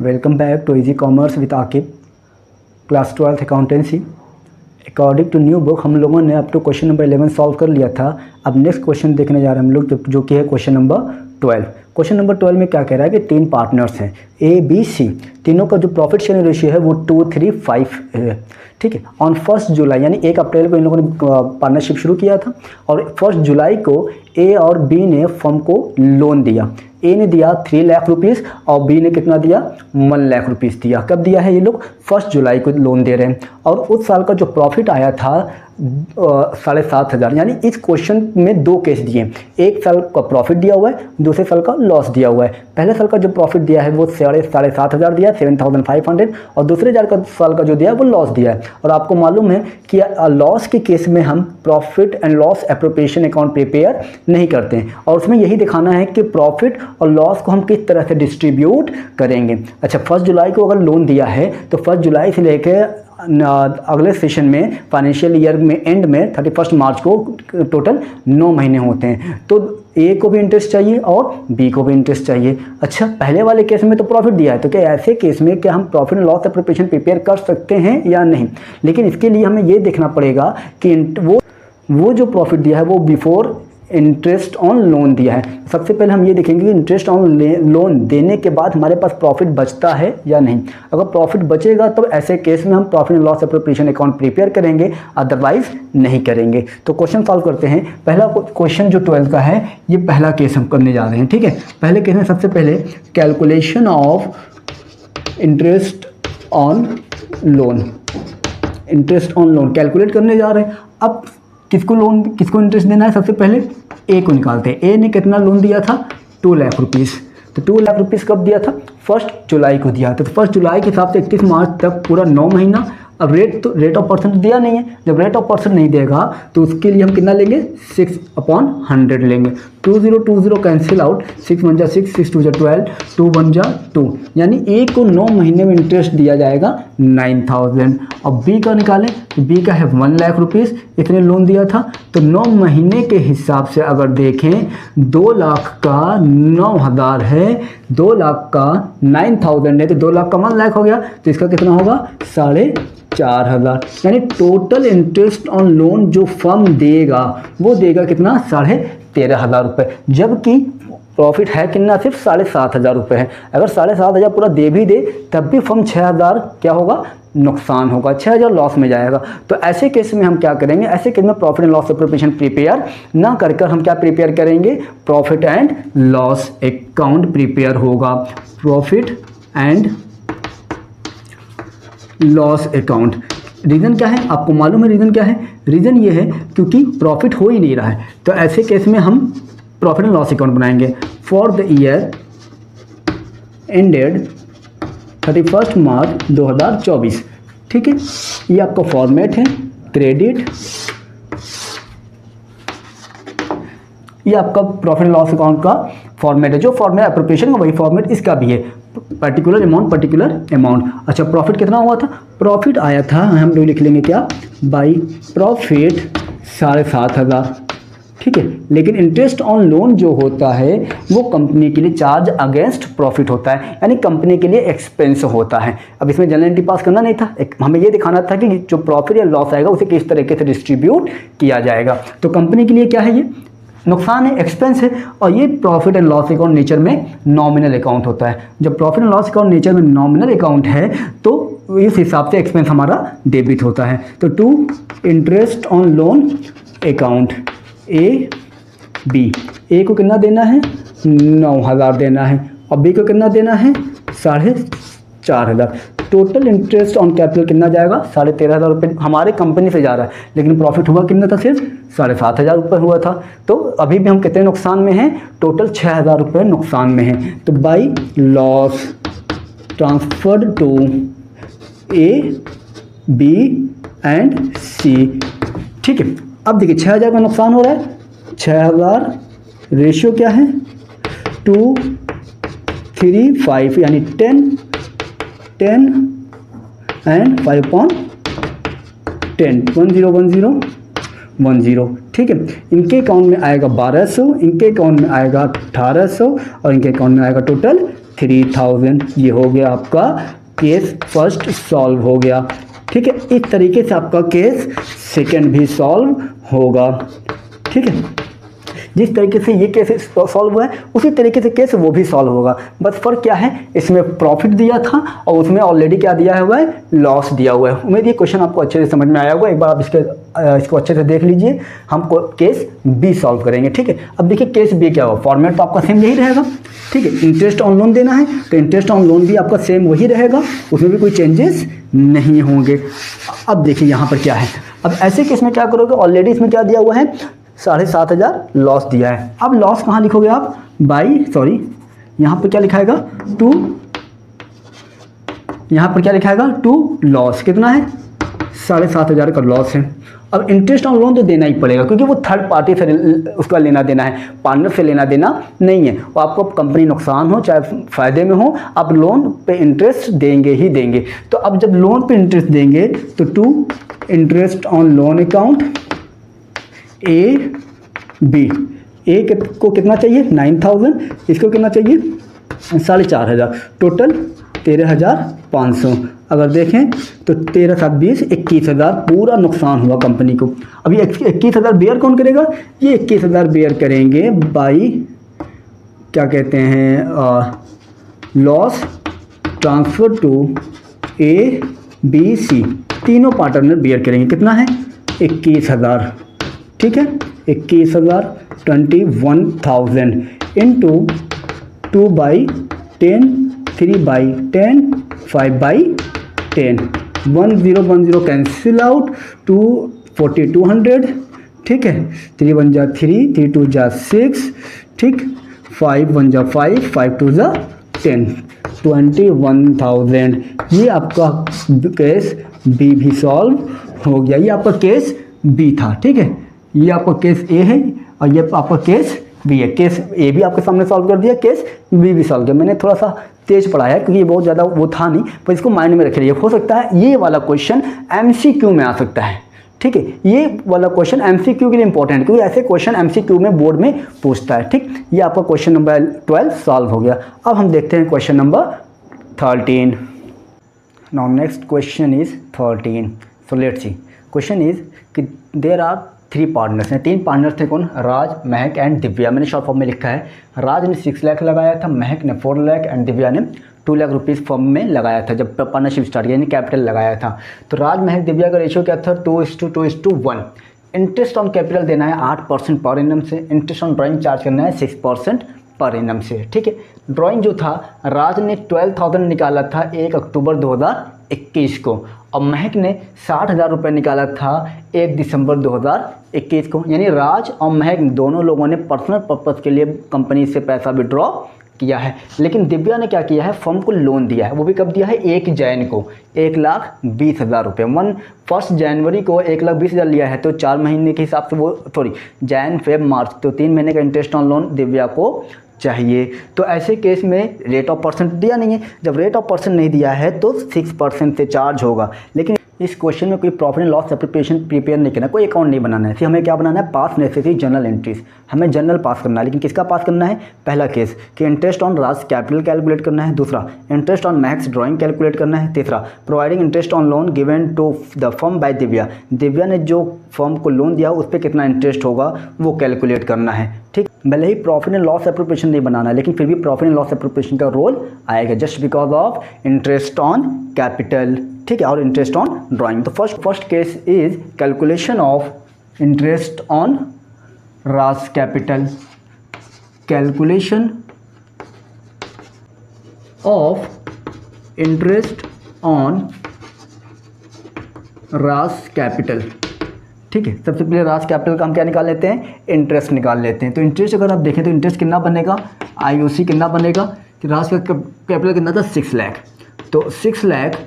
Welcome back to easy commerce with Aqib, class 12th accountancy. According to new book हम लोगों ने अब to question number 11 solve कर लिया था। अब नेक्स्ट क्वेश्चन देखने जा रहे हैं हम लोग, जो कि है क्वेश्चन नंबर 12। क्वेश्चन नंबर 12 में क्या कह रहा है कि 3 पार्टनर्स हैं ए बी सी, तीनों का जो प्रॉफिट शेयरिंग रेशियो है वो 2:3:5 है। ठीक है। ऑन 1 जुलाई यानी 1 अप्रैल को इन लोगों ने पार्टनरशिप शुरू किया था और 1 जुलाई को ए और बी ने फर्म को लोन दिया। ए ने दिया 3 लाख रुपीज़ और बी ने कितना दिया 1 लाख रुपीज़ दिया। कब दिया है? ये लोग 1 जुलाई को लोन दे रहे हैं और उस साल का जो प्रॉफिट आया था 7,500। यानी इस क्वेश्चन में 2 केस दिए, एक साल का प्रॉफिट दिया हुआ है, दूसरे साल का लॉस दिया हुआ है। पहले साल का जो प्रॉफिट दिया है वो 7,500 दिया, 7,500, और दूसरे साल का जो दिया है वो लॉस दिया है। और आपको मालूम है कि लॉस के केस में हम profit and loss appropriation account prepare नहीं करते हैं और उसमें यही दिखाना है कि प्रॉफिट और लॉस को हम किस तरह से डिस्ट्रीब्यूट करेंगे। अच्छा, 1 जुलाई को अगर लोन दिया है तो 1 जुलाई से लेकर अगले सेशन में फाइनेंशियल ईयर में एंड में 31 मार्च को टोटल 9 महीने होते हैं। तो ए को भी इंटरेस्ट चाहिए और बी को भी इंटरेस्ट चाहिए। अच्छा, पहले वाले केस में तो प्रॉफिट दिया है, तो क्या ऐसे केस में क्या हम profit and loss appropriation prepare कर सकते हैं या नहीं? लेकिन इसके लिए हमें ये देखना पड़ेगा कि वो जो प्रॉफिट दिया है वो बिफोर इंटरेस्ट ऑन लोन दिया है। सबसे पहले हम ये देखेंगे कि इंटरेस्ट ऑन लोन देने के बाद हमारे पास प्रॉफिट बचता है या नहीं। अगर प्रॉफिट बचेगा तो ऐसे केस में हम profit and loss appropriation account prepare करेंगे, अदरवाइज नहीं करेंगे। तो क्वेश्चन सॉल्व करते हैं। पहला क्वेश्चन जो 12 का है, ये पहला केस हम करने जा रहे हैं। ठीक है। पहले केस में सबसे पहले calculation of interest on loan, interest on loan calculate करने जा रहे हैं। अब किसको इंटरेस्ट देना है? सबसे पहले ए को निकालते हैं। ए ने कितना लोन दिया था? 2 लाख रुपीज़। तो 2 लाख रुपीज़ कब दिया था? 1 जुलाई को दिया था। तो 1 जुलाई के हिसाब से 31 मार्च तक पूरा 9 महीना। अब रेट ऑफ परसेंट दिया नहीं है। जब रेट ऑफ परसेंट नहीं देगा तो उसके लिए हम कितना लेंगे? 6/100 लेंगे। 2020 कैंसिल आउट, 6 1 6, 6 2 12, 2 1 2। यानी ए को 9 महीने में इंटरेस्ट दिया जाएगा 9,000। अब बी का निकालें तो बी का है 1 लाख रुपीज़, इसने लोन दिया था। तो 9 महीने के हिसाब से अगर देखें 2 लाख का 9,000 है, 2 लाख का 9,000 है, तो 2 लाख का 1 लाख हो गया। तो इसका कितना होगा? 4,500। यानी टोटल इंटरेस्ट ऑन लोन जो फर्म देगा वो देगा कितना? 13,500 रुपये। जबकि प्रॉफिट है कितना? सिर्फ 7,500 रुपये है। अगर 7,500 पूरा दे भी दे तब भी फर्म 6,000 क्या होगा? नुकसान होगा, 6,000 लॉस में जाएगा। तो ऐसे केस में हम क्या करेंगे? ऐसे केस में profit and loss appropriation prepare ना कर हम क्या प्रिपेयर करेंगे? Profit and loss account prepare होगा। Profit and loss account. Reason क्या है? आपको मालूम है रीज़न क्या है? रीज़न ये है क्योंकि प्रॉफिट हो ही नहीं रहा है। तो ऐसे केस में हम प्रॉफिट एंड लॉस अकाउंट बनाएंगे। फॉर द ईयर एंडेड 31 मार्च 2024। ठीक है। ये आपका फॉर्मेट है, क्रेडिट। ये आपका प्रॉफिट एंड लॉस अकाउंट का फॉर्मेट है। जो फॉर्मेट एप्रोप्रिएशन का वही फॉर्मेट इसका भी है, पर्टिकुलर अमाउंट। अच्छा, प्रॉफिट कितना हुआ था? प्रॉफिट आया था, हम लोग लिख लेंगे क्या? By profit 7,500। ठीक है। लेकिन इंटरेस्ट ऑन लोन जो होता है वो कंपनी के लिए चार्ज अगेंस्ट प्रॉफिट होता है, यानी कंपनी के लिए एक्सपेंस होता है। अब इसमें जनरल एंट्री पास करना नहीं था, हमें ये दिखाना था कि जो प्रॉफिट या लॉस आएगा उसे किस तरीके से डिस्ट्रीब्यूट किया जाएगा। तो कंपनी के लिए क्या है? ये नुकसान है, एक्सपेंस है। और ये profit and loss account nature में नॉमिनल अकाउंट होता है। जब profit and loss account nature में नॉमिनल अकाउंट है तो इस हिसाब से एक्सपेंस हमारा डेबिट होता है। तो to interest on loan account A B, A को कितना देना है? 9,000 देना है और बी को कितना देना है? 4,500। टोटल इंटरेस्ट ऑन कैपिटल कितना जाएगा? 13,500 रुपये हमारे कंपनी से जा रहा है, लेकिन प्रॉफिट हुआ कितना था? सिर्फ 7,500 रुपये हुआ था। तो अभी भी हम कितने नुकसान में हैं? टोटल 6,000 रुपये नुकसान में हैं। तो by loss transferred to A B and C. ठीक है। अब देखिए 6,000 का नुकसान हो रहा है। 6,000 रेशियो क्या है? 2:3:5 यानी 10 एंड 5/10, 10 ठीक है। इनके अकाउंट में आएगा 1,200, इनके अकाउंट में आएगा 1,800 और इनके अकाउंट में आएगा टोटल 3000। ये हो गया आपका केस फर्स्ट सॉल्व हो गया। ठीक है, इस तरीके से आपका केस सेकंड भी सॉल्व होगा। ठीक है, जिस तरीके से ये केस सॉल्व हुआ है उसी तरीके से केस वो भी सॉल्व होगा। बस फर्क क्या है, इसमें प्रॉफिट दिया था और उसमें ऑलरेडी क्या दिया हुआ है, लॉस दिया हुआ है। उम्मीद ये क्वेश्चन आपको अच्छे से समझ में आया होगा। एक बार आप इसको अच्छे से देख लीजिए। हम केस बी सॉल्व करेंगे। ठीक है, अब देखिए केस बी क्या होगा, फॉर्मेट तो आपका सेम यही रहेगा। ठीक है, इंटरेस्ट ऑन लोन देना है तो इंटरेस्ट ऑन लोन भी आपका सेम वही रहेगा, उसमें भी कोई चेंजेस नहीं होंगे। अब देखिए यहाँ पर क्या है, अब ऐसे केस में क्या करोगे, ऑलरेडी इसमें क्या दिया हुआ है, 7,500 लॉस दिया है। अब लॉस कहाँ लिखोगे आप, यहाँ पर क्या लिखाएगा, यहाँ पर क्या लिखाएगा, टू लॉस। कितना है, 7,500 का लॉस है। अब इंटरेस्ट ऑन लोन तो देना ही पड़ेगा क्योंकि वो थर्ड पार्टी से उसका लेना देना है, पार्टनर से लेना देना नहीं है। वो आपको कंपनी नुकसान हो चाहे फ़ायदे में हो, आप लोन पे इंटरेस्ट देंगे ही देंगे। तो अब जब लोन पे इंटरेस्ट देंगे तो to interest on loan account A B. A को कितना चाहिए, 9,000, इसको कितना चाहिए, 4,500, टोटल 13,500। अगर देखें तो 13 7 20 21,000 पूरा नुकसान हुआ कंपनी को। अभी 21,000 बेयर कौन करेगा, ये 21,000 बेयर करेंगे बाई क्या कहते हैं, loss transfer to A B C. तीनों पार्टनर बेयर करेंगे। कितना है, 21,000। ठीक है, 21,000 21,000 इंटू 2/10 3/10 5/10 1010 कैंसिल आउट, 240 ठीक है, 3 1 जा 3 3 2 जा 6, ठीक, 5 1 जा 5 5 2 जा 10 21,000। ये आपका केस बी भी सॉल्व हो गया। ये आपका केस बी था। ठीक है, ये आपका केस ए है और ये आपका केस बी है। केस ए भी आपके सामने सॉल्व कर दिया, केस बी भी सॉल्व किया। मैंने थोड़ा सा तेज पढ़ाया है क्योंकि ये बहुत ज़्यादा वो था नहीं, पर इसको माइंड में रखिए। हो सकता है ये वाला क्वेश्चन एमसीक्यू में आ सकता है। ठीक है, ये वाला क्वेश्चन एमसीक्यू के लिए इंपॉर्टेंट है क्योंकि ऐसे क्वेश्चन एमसीक्यू में बोर्ड में पूछता है। ठीक, ये आपका क्वेश्चन नंबर 12 सॉल्व हो गया। अब हम देखते हैं question number 13। Now next question is 13। So let's see, question is कि देयर आर 3 पार्टनर्स हैं। 3 पार्टनर्स थे कौन, राज, महक एंड दिव्या। मैंने शॉर्ट फॉर्म में लिखा है। राज ने 6 लाख लगाया था, महक ने 4 लाख एंड दिव्या ने 2 लाख रुपीज़ फर्म में लगाया था जब पार्टनरशिप स्टार्ट किया, यानी कैपिटल लगाया था। तो राज महक दिव्या का रेशियो क्या था, 2:1। इंटरेस्ट ऑन कैपिटल देना है 8% पर एनम से। इंटरेस्ट ऑन ड्राइंग चार्ज करना है 6% पर एनम से। ठीक है, ड्राइंग जो था राज ने 12,000 निकाला था 1 अक्टूबर 2021 को और महक ने 60,000 रुपये निकाला था 1 दिसंबर 2021 को। यानी राज और महक दोनों लोगों ने पर्सनल पर्पज़ के लिए कंपनी से पैसा विड्रॉ किया है। लेकिन दिव्या ने क्या किया है, फर्म को लोन दिया है। वो भी कब दिया है, 1 जैन को 1,20,000 रुपये। 1 जनवरी को 1,20,000 लिया है तो 4 महीने के हिसाब से वो जैन फेब मार्च, तो 3 महीने का इंटरेस्ट ऑन लोन दिव्या को चाहिए। तो ऐसे केस में रेट ऑफ परसेंट दिया नहीं है। जब रेट ऑफ परसेंट नहीं दिया है तो 6% से चार्ज होगा। लेकिन इस क्वेश्चन में कोई profit and loss application prepare नहीं करना, कोई अकाउंट नहीं बनाना है। फिर हमें क्या बनाना है, पास नेसेसरी जर्नल एंट्रीज। हमें जर्नल पास करना है। लेकिन किसका पास करना है, पहला केस कि interest on Raj capital calculate करना है। दूसरा, interest on Max drawing calculate करना है। तीसरा, providing interest on loan given to the firm by Divya. Divya ने जो फर्म को लोन दिया उस पर कितना इंटरेस्ट होगा वो कैलकुलेट करना है। ठीक, भले ही प्रॉफिट एंड लॉस एप्रोप्रिएशन नहीं बनाना है लेकिन फिर भी प्रॉफिट एंड लॉस एप्रोप्रिएशन का रोल आएगा just because of interest on capital. ठीक है, और इंटरेस्ट ऑन ड्राइंग। तो first case is calculation of interest on Raj capital. Calculation of interest on Raj capital. ठीक है, सबसे पहले राज कैपिटल का हम क्या निकाल लेते हैं, इंटरेस्ट निकाल लेते हैं। तो इंटरेस्ट अगर आप देखें तो इंटरेस्ट कितना बनेगा, आईओसी कितना बनेगा कि राज का कैपिटल कितना था, 6 लाख। तो 6 लाख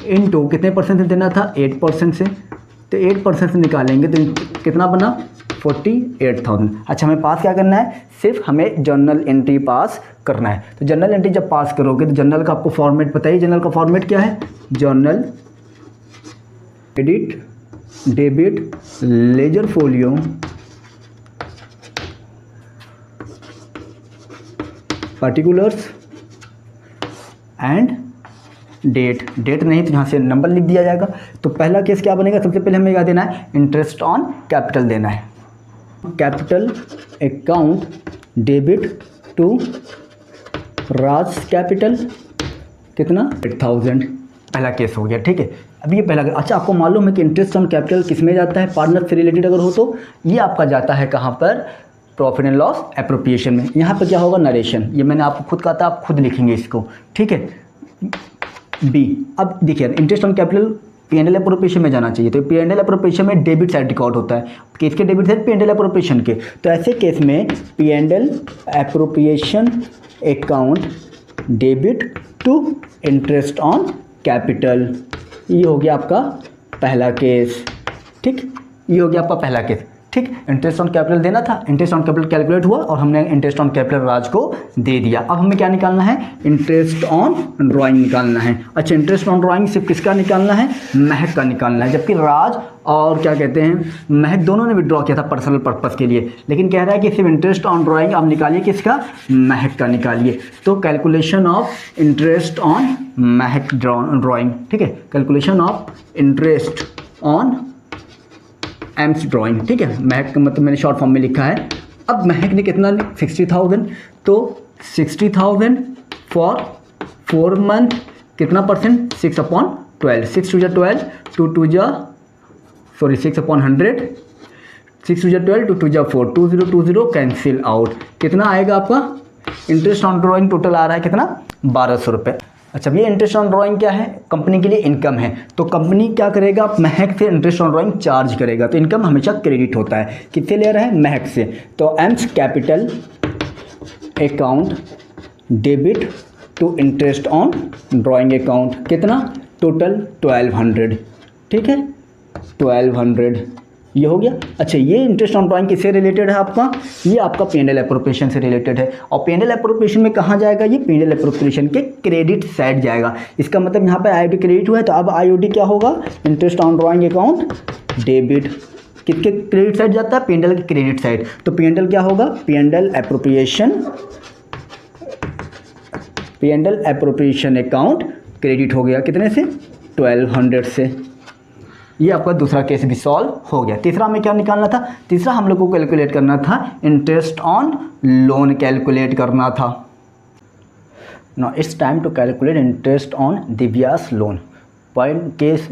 इंटू कितने परसेंट से देना था, 8% से। तो 8% से निकालेंगे तो कितना बना, 48,000। अच्छा, हमें पास क्या करना है, सिर्फ हमें जर्नल एंट्री पास करना है। तो जर्नल एंट्री जब पास करोगे तो जर्नल का आपको फॉर्मेट बताइए। जर्नल का फॉर्मेट क्या है, journal credit debit ledger folio particulars and date नहीं तो यहाँ से नंबर लिख दिया जाएगा। तो पहला केस क्या बनेगा, सबसे पहले हमें क्या देना है, इंटरेस्ट ऑन कैपिटल देना है। Capital account debit to Raj capital कितना 8,000, पहला केस हो गया। ठीक है, अब ये पहला। अच्छा, आपको मालूम है कि इंटरेस्ट ऑन कैपिटल किस में जाता है, पार्टनर से रिलेटेड अगर हो तो ये आपका जाता है कहाँ पर, प्रॉफिट एंड लॉस एप्रोप्रिएशन में। यहाँ पर क्या होगा, नरेशन, ये मैंने आपको खुद कहा था, आप खुद लिखेंगे इसको। ठीक है, बी। अब देखिए interest on capital P&L appropriation में जाना चाहिए, तो P&L एप्रोप्रिएशन में डेबिट साइड रिकॉर्ड होता है, किसके डेबिट साइड, P&L एप्रोप्रिएशन के। तो ऐसे केस में P&L appropriation account debit to interest on capital, ये हो गया आपका पहला केस। ठीक, ये हो गया आपका पहला केस। ठीक, इंटरेस्ट ऑन कैपिटल देना था, इंटरेस्ट ऑन कैपिटल कैलकुलेट हुआ और हमने इंटरेस्ट ऑन कैपिटल राज को दे दिया। अब हमें क्या निकालना है, इंटरेस्ट ऑन ड्राइंग निकालना है। अच्छा, इंटरेस्ट ऑन ड्राइंग सिर्फ किसका निकालना है, महक का निकालना है, जबकि राज और क्या कहते हैं महक दोनों ने विड्रॉ किया था पर्सनल पर्पस के लिए, लेकिन कह रहा है कि सिर्फ इंटरेस्ट ऑन ड्राइंग आप निकालिए, किसका, महक का निकालिए। तो calculation of interest on Mahak drawing. ठीक है, calculation of interest on AIIMS drawing. ठीक है, महक का मतलब मैंने शॉर्ट फॉर्म में लिखा है। अब महक ने कितना, 60,000, तो 60,000 फॉर 4 मंथ, कितना percent, 6/12, 6 to 12, 2 to 6/100, 6 to 12, 2 to 4, 2020 cancel out. कितना आएगा आपका इंटरेस्ट ऑन ड्राइंग, टोटल आ रहा है कितना, 1,200 रुपये। अच्छा, ये इंटरेस्ट ऑन ड्राइंग क्या है, कंपनी के लिए इनकम है, तो कंपनी क्या करेगा, महक से इंटरेस्ट ऑन ड्राइंग चार्ज करेगा, तो इनकम हमेशा क्रेडिट होता है, किससे ले रहा है, महक से। तो एम्स capital account debit to interest on drawing account, कितना, टोटल 1,200। ठीक है, 1,200 ये हो गया। अच्छा, ये इंटरेस्ट ऑन ड्राइंग किससे रिलेटेड है आपका, ये आपका P&L एप्रोप्रिएशन से रिलेटेड है, और P&L एप्रोप्रिएशन में कहाँ जाएगा, ये P&L एप्रोप्रिएशन के क्रेडिट साइड जाएगा। इसका मतलब यहाँ पे IOD क्रेडिट हुआ है, तो अब IOD क्या होगा, interest on drawing account debit, किसके क्रेडिट साइड जाता है, P&L के क्रेडिट साइड। तो P&L क्या होगा, P&L एप्रोप्रिएशन अकाउंट क्रेडिट हो गया, कितने से, 1,200 से। ये आपका दूसरा केस भी सॉल्व हो गया। तीसरा हमें क्या निकालना था, तीसरा हम लोग को कैलकुलेट करना था इंटरेस्ट ऑन लोन, कैलकुलेट करना था। Now it's time to calculate interest on Divya's loan. Point case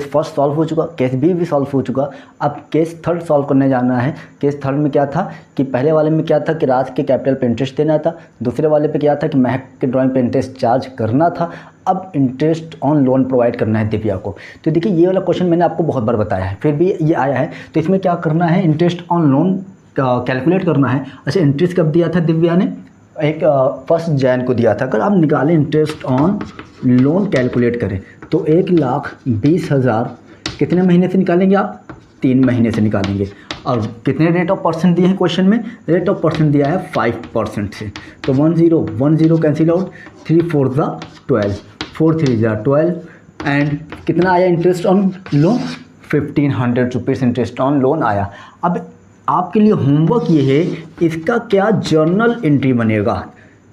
first solve हो चुका, केस बी भी सॉल्व हो चुका, अब केस थर्ड सॉल्व करने जाना है। केस थर्ड में क्या था कि पहले वाले में क्या था कि राज के कैपिटल पे इंटरेस्ट देना था, दूसरे वाले पे क्या था कि महक के ड्राइंग पे इंटरेस्ट चार्ज करना था, अब इंटरेस्ट ऑन लोन प्रोवाइड करना है दिव्या को। तो देखिए ये वाला क्वेश्चन मैंने आपको बहुत बार बताया है, फिर भी ये आया है, तो इसमें क्या करना है, इंटरेस्ट ऑन लोन कैलकुलेट करना है। अच्छा, इंटरेस्ट कब दिया था दिव्या ने, एक 1 जनवरी को दिया था। अगर आप निकालें इंटरेस्ट ऑन लोन कैलकुलेट करें तो 1,20,000 कितने महीने से निकालेंगे आप, 3 महीने से निकालेंगे। और कितने रेट ऑफ परसेंट दिए हैं क्वेश्चन में, रेट ऑफ परसेंट दिया है 5% से, तो 10 कैंसिल आउट, 3 4 12, 4 3 12, एंड कितना आया interest on loan, 1,500 rupees interest on loan आया। अब आपके लिए होमवर्क ये है, इसका क्या जर्नल एंट्री बनेगा।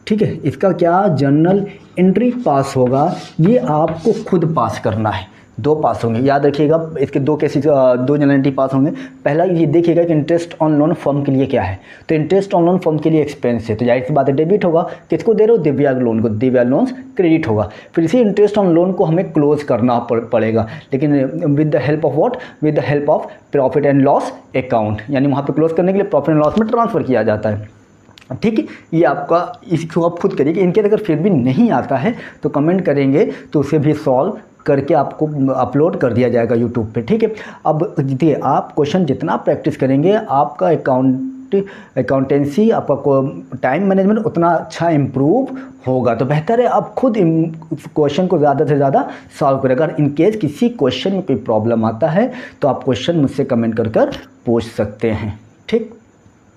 ठीक है, इसका क्या जर्नल एंट्री पास होगा, ये आपको खुद पास करना है। 2 पास होंगे, याद रखिएगा, इसके 2 केसेस 2 जर्नल एंट्री पास होंगे। पहला ये देखिएगा कि इंटरेस्ट ऑन लोन फर्म के लिए क्या है, तो इंटरेस्ट ऑन लोन फर्म के लिए एक्सपेंस है, तो जाहिर सी बात है डेबिट होगा, किसको दे रहे हो, दिव्या लोन को, दिव्या लोन्स क्रेडिट होगा। फिर इसी इंटरेस्ट ऑन लोन को हमें क्लोज करना पड़ेगा, लेकिन with the help of what, with the help of profit and loss account, यानी वहाँ पर क्लोज करने के लिए प्रॉफिट एंड लॉस में ट्रांसफ़र किया जाता है। ठीक है, ये आपका, इसको आप खुद करिए। इनके अगर फिर भी नहीं आता है तो कमेंट करेंगे, तो उसे भी सॉल्व करके आपको अपलोड कर दिया जाएगा यूट्यूब पे। ठीक है, अब देखिए आप क्वेश्चन जितना प्रैक्टिस करेंगे, आपका अकाउंटेंसी, आपका टाइम मैनेजमेंट उतना अच्छा इम्प्रूव होगा। तो बेहतर है आप खुद क्वेश्चन को ज़्यादा से ज़्यादा सॉल्व करें। अगर इनकेस किसी क्वेश्चन में कोई प्रॉब्लम आता है तो आप क्वेश्चन मुझसे कमेंट कर पूछ सकते हैं। ठीक।